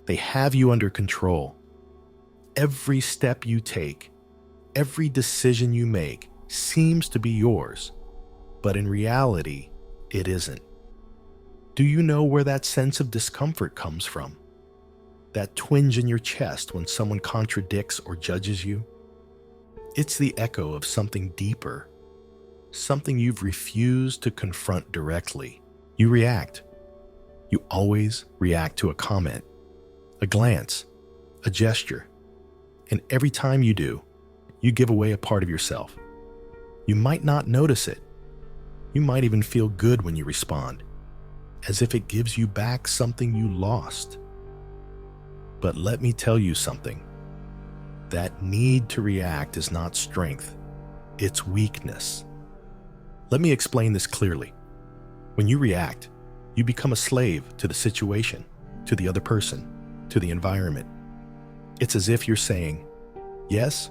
They have you under control. Every step you take, every decision you make seems to be yours, but in reality, it isn't. Do you know where that sense of discomfort comes from? That twinge in your chest when someone contradicts or judges you? It's the echo of something deeper, something you've refused to confront directly. You react. You always react to a comment, a glance, a gesture. And every time you do, you give away a part of yourself. You might not notice it. You might even feel good when you respond, as if it gives you back something you lost. But let me tell you something. That need to react is not strength. It's weakness. Let me explain this clearly. When you react, you become a slave to the situation, to the other person, to the environment. It's as if you're saying, yes,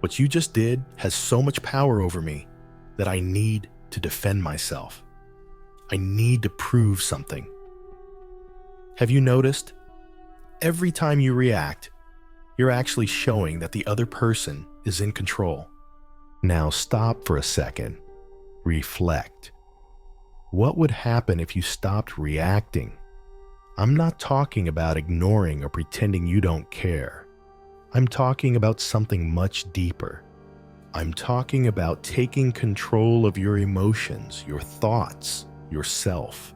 what you just did has so much power over me that I need to defend myself. I need to prove something. Have you noticed? Every time you react, you're actually showing that the other person is in control. Now stop for a second. Reflect. What would happen if you stopped reacting? I'm not talking about ignoring or pretending you don't care. I'm talking about something much deeper. I'm talking about taking control of your emotions, your thoughts, yourself.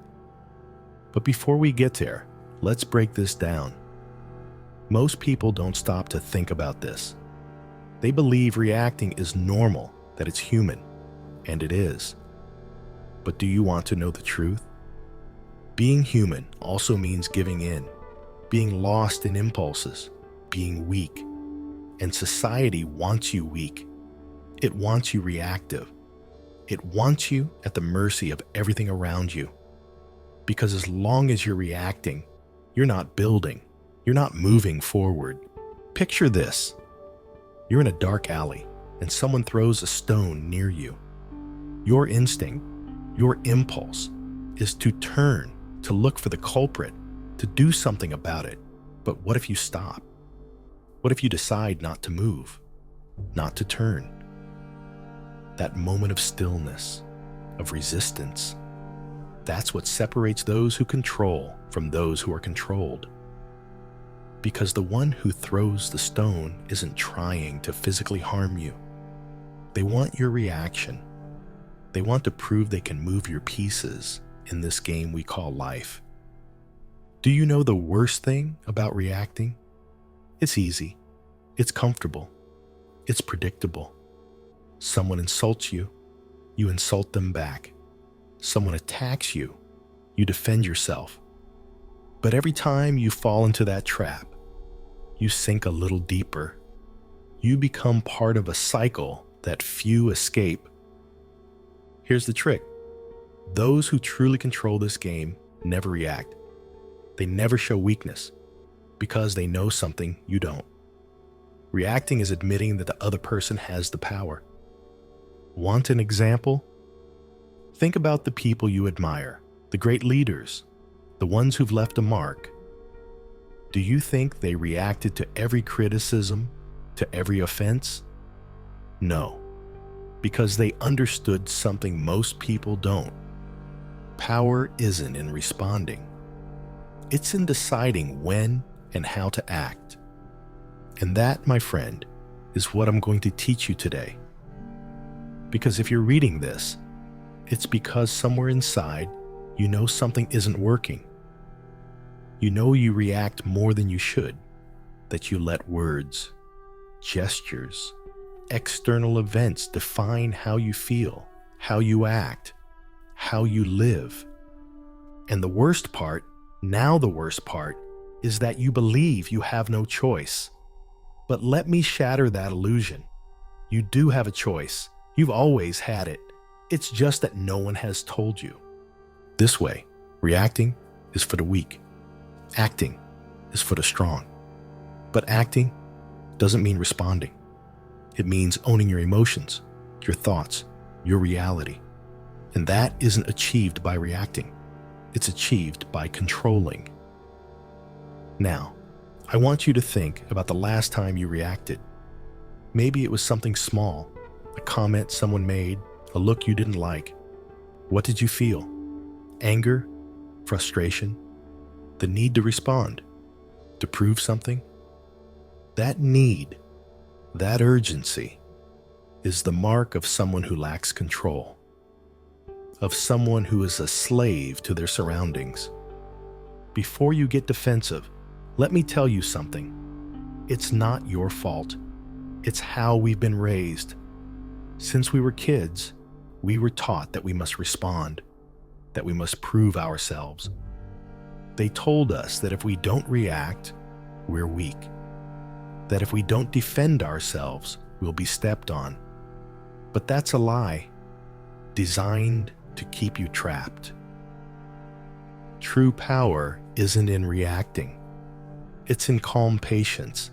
But before we get there, let's break this down. Most people don't stop to think about this. They believe reacting is normal, that it's human, and it is. But do you want to know the truth? Being human also means giving in, being lost in impulses, being weak. And society wants you weak. It wants you reactive. It wants you at the mercy of everything around you. Because as long as you're reacting, you're not building. You're not moving forward. Picture this. You're in a dark alley and someone throws a stone near you. Your instinct, your impulse, is to turn, to look for the culprit, to do something about it. But what if you stop? What if you decide not to move, not to turn? That moment of stillness, of resistance, that's what separates those who control from those who are controlled. Because the one who throws the stone isn't trying to physically harm you. They want your reaction. They want to prove they can move your pieces in this game we call life. Do you know the worst thing about reacting? It's easy. It's comfortable. It's predictable. Someone insults you, you insult them back. Someone attacks you, you defend yourself. But every time you fall into that trap, you sink a little deeper. You become part of a cycle that few escape. Here's the trick. Those who truly control this game never react. They never show weakness because they know something you don't. Reacting is admitting that the other person has the power. Want an example? Think about the people you admire, the great leaders, the ones who've left a mark. Do you think they reacted to every criticism, to every offense? No, because they understood something most people don't. Power isn't in responding. It's in deciding when and how to act. And that, my friend, is what I'm going to teach you today. Because if you're reading this, it's because somewhere inside you know something isn't working. You know you react more than you should, that you let words, gestures, external events define how you feel, how you act, how you live. And the worst part, is that you believe you have no choice. But let me shatter that illusion. You do have a choice. You've always had it. It's just that no one has told you. This way, reacting is for the weak. Acting is for the strong. But acting doesn't mean responding. It means owning your emotions, your thoughts, your reality. And that isn't achieved by reacting. It's achieved by controlling. Now, I want you to think about the last time you reacted. Maybe it was something small, a comment someone made, a look you didn't like. What did you feel? Anger? Frustration? The need to respond? To prove something? That need, that urgency, is the mark of someone who lacks control, of someone who is a slave to their surroundings. Before you get defensive, let me tell you something. It's not your fault. It's how we've been raised. Since we were kids, we were taught that we must respond, that we must prove ourselves. They told us that if we don't react, we're weak, that if we don't defend ourselves, we'll be stepped on. But that's a lie, designed to keep you trapped. True power isn't in reacting. It's in calm patience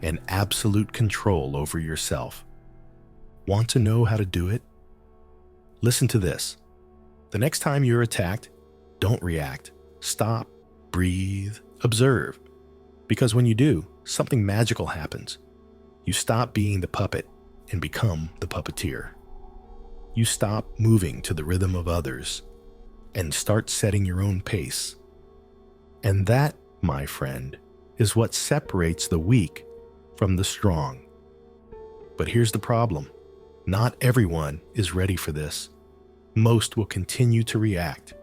and absolute control over yourself. Want to know how to do it? Listen to this. The next time you're attacked, don't react. Stop, breathe, observe. Because when you do, something magical happens. You stop being the puppet and become the puppeteer. You stop moving to the rhythm of others and start setting your own pace. And that, my friend, is what separates the weak from the strong. But here's the problem. Not everyone is ready for this. Most will continue to react.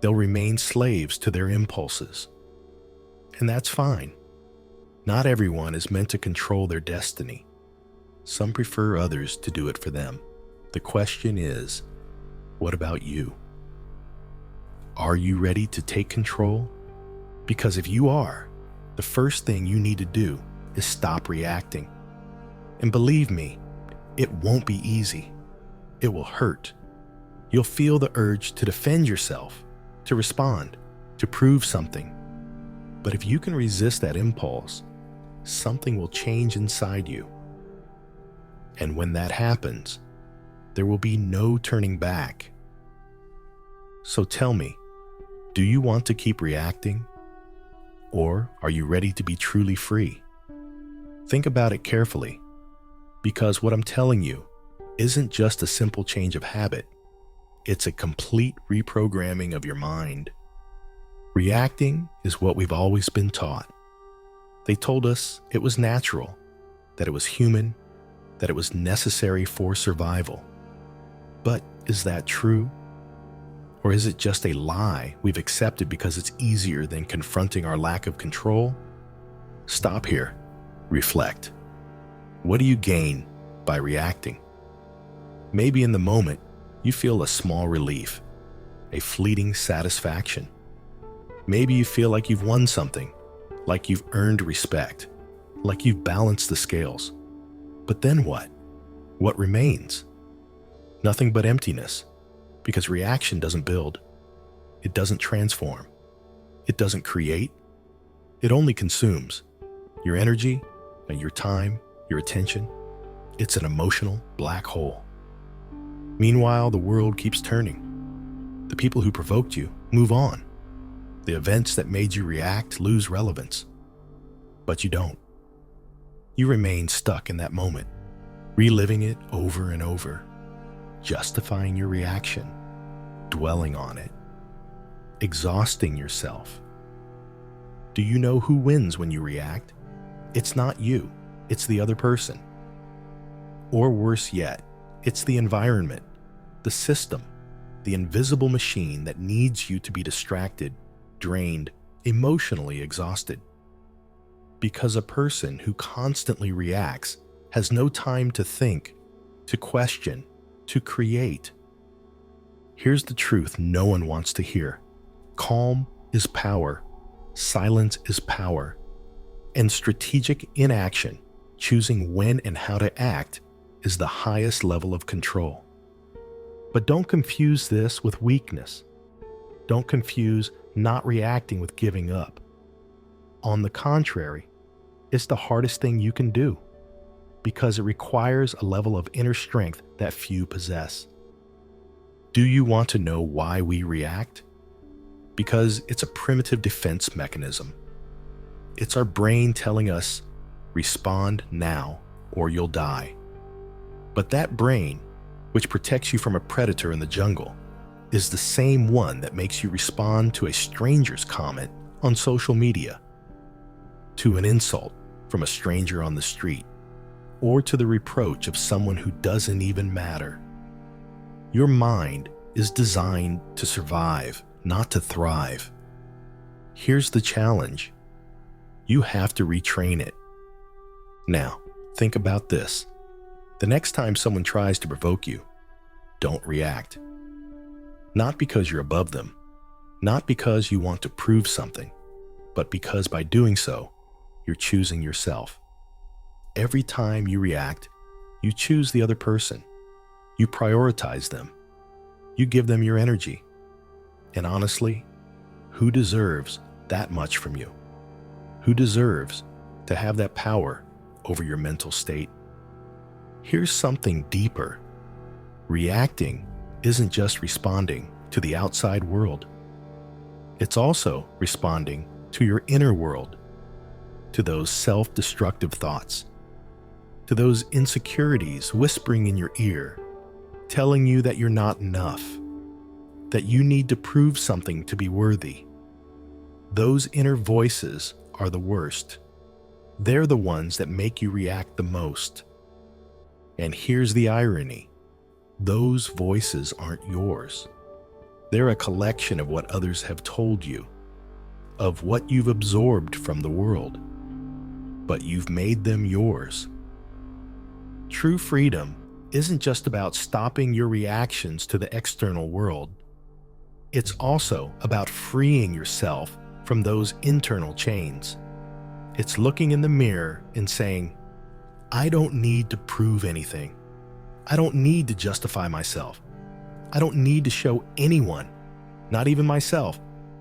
They'll remain slaves to their impulses. And that's fine. Not everyone is meant to control their destiny. Some prefer others to do it for them. The question is, what about you? Are you ready to take control? Because if you are, the first thing you need to do is stop reacting. And believe me, it won't be easy. It will hurt. You'll feel the urge to defend yourself, to respond, to prove something. But if you can resist that impulse, something will change inside you. And when that happens, there will be no turning back. So tell me, do you want to keep reacting? Or are you ready to be truly free? Think about it carefully, because what I'm telling you isn't just a simple change of habit. It's a complete reprogramming of your mind. Reacting is what we've always been taught. They told us it was natural, that it was human, that it was necessary for survival. But is that true? Or is it just a lie we've accepted because it's easier than confronting our lack of control? Stop here. Reflect. What do you gain by reacting? Maybe in the moment, you feel a small relief, a fleeting satisfaction. Maybe you feel like you've won something, like you've earned respect, like you've balanced the scales. But then what? What remains? Nothing but emptiness. Because reaction doesn't build, it doesn't transform, it doesn't create, it only consumes your energy and your time, your attention. It's an emotional black hole. Meanwhile, the world keeps turning. The people who provoked you move on. The events that made you react lose relevance. But you don't. You remain stuck in that moment, reliving it over and over, justifying your reaction, dwelling on it, exhausting yourself. Do you know who wins when you react? It's not you, it's the other person. Or worse yet, it's the environment, the system, the invisible machine that needs you to be distracted, drained, emotionally exhausted. Because a person who constantly reacts has no time to think, to question, to create. Here's the truth no one wants to hear. Calm is power. Silence is power. And strategic inaction, choosing when and how to act, is the highest level of control. But don't confuse this with weakness. Don't confuse not reacting with giving up. On the contrary, it's the hardest thing you can do, because it requires a level of inner strength that few possess. Do you want to know why we react? Because it's a primitive defense mechanism. It's our brain telling us, respond now or you'll die. But that brain, which protects you from a predator in the jungle, is the same one that makes you respond to a stranger's comment on social media, to an insult from a stranger on the street, or to the reproach of someone who doesn't even matter. Your mind is designed to survive, not to thrive. Here's the challenge. You have to retrain it. Now, think about this. The next time someone tries to provoke you, don't react. Not because you're above them, not because you want to prove something, but because by doing so, you're choosing yourself. Every time you react, you choose the other person. You prioritize them. You give them your energy. And honestly, who deserves that much from you? Who deserves to have that power over your mental state? Here's something deeper. Reacting isn't just responding to the outside world. It's also responding to your inner world, to those self-destructive thoughts, to those insecurities whispering in your ear, telling you that you're not enough, that you need to prove something to be worthy. Those inner voices are the worst. They're the ones that make you react the most. And here's the irony. Those voices aren't yours. They're a collection of what others have told you, of what you've absorbed from the world, but you've made them yours. True freedom isn't just about stopping your reactions to the external world. It's also about freeing yourself from those internal chains. It's looking in the mirror and saying, I don't need to prove anything. I don't need to justify myself. I don't need to show anyone, not even myself,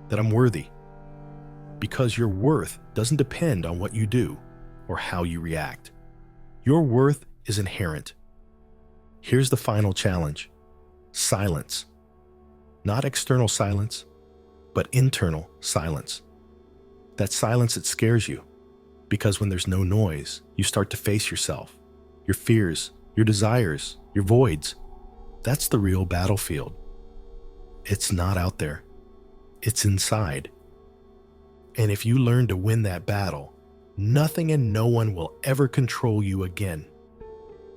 that I'm worthy. Because your worth doesn't depend on what you do or how you react. Your worth is inherent. Here's the final challenge. Silence. Not external silence, but internal silence. That silence that scares you, because when there's no noise, you start to face yourself, your fears, your desires, your voids. That's the real battlefield. It's not out there. It's inside. And if you learn to win that battle, nothing and no one will ever control you again.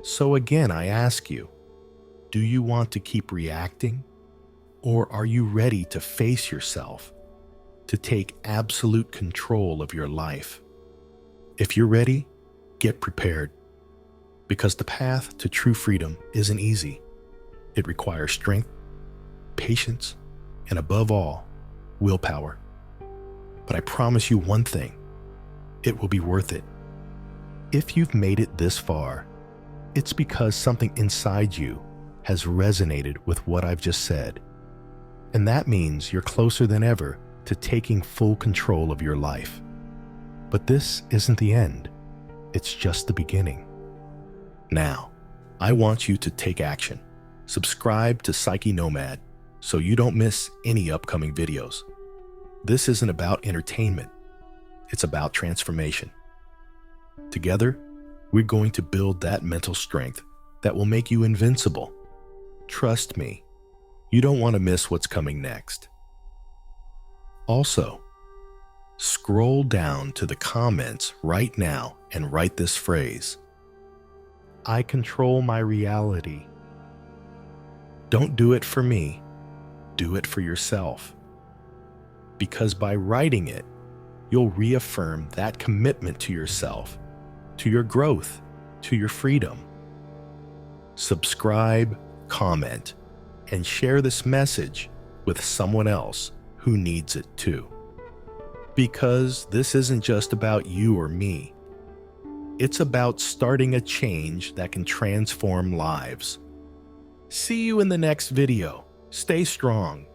So again, I ask you, do you want to keep reacting? Or are you ready to face yourself, to take absolute control of your life? If you're ready, get prepared. Because the path to true freedom isn't easy. It requires strength, patience, and above all, willpower. But I promise you one thing, it will be worth it. If you've made it this far, it's because something inside you has resonated with what I've just said. And that means you're closer than ever to taking full control of your life. But this isn't the end. It's just the beginning. Now, I want you to take action. Subscribe to Psyche Nomad so you don't miss any upcoming videos. This isn't about entertainment. It's about transformation. Together, we're going to build that mental strength that will make you invincible. Trust me, you don't want to miss what's coming next. Also, scroll down to the comments right now and write this phrase. I control my reality. Don't do it for me. Do it for yourself. Because by writing it, you'll reaffirm that commitment to yourself, to your growth, to your freedom. Subscribe, comment, and share this message with someone else who needs it too. Because this isn't just about you or me. It's about starting a change that can transform lives. See you in the next video. Stay strong.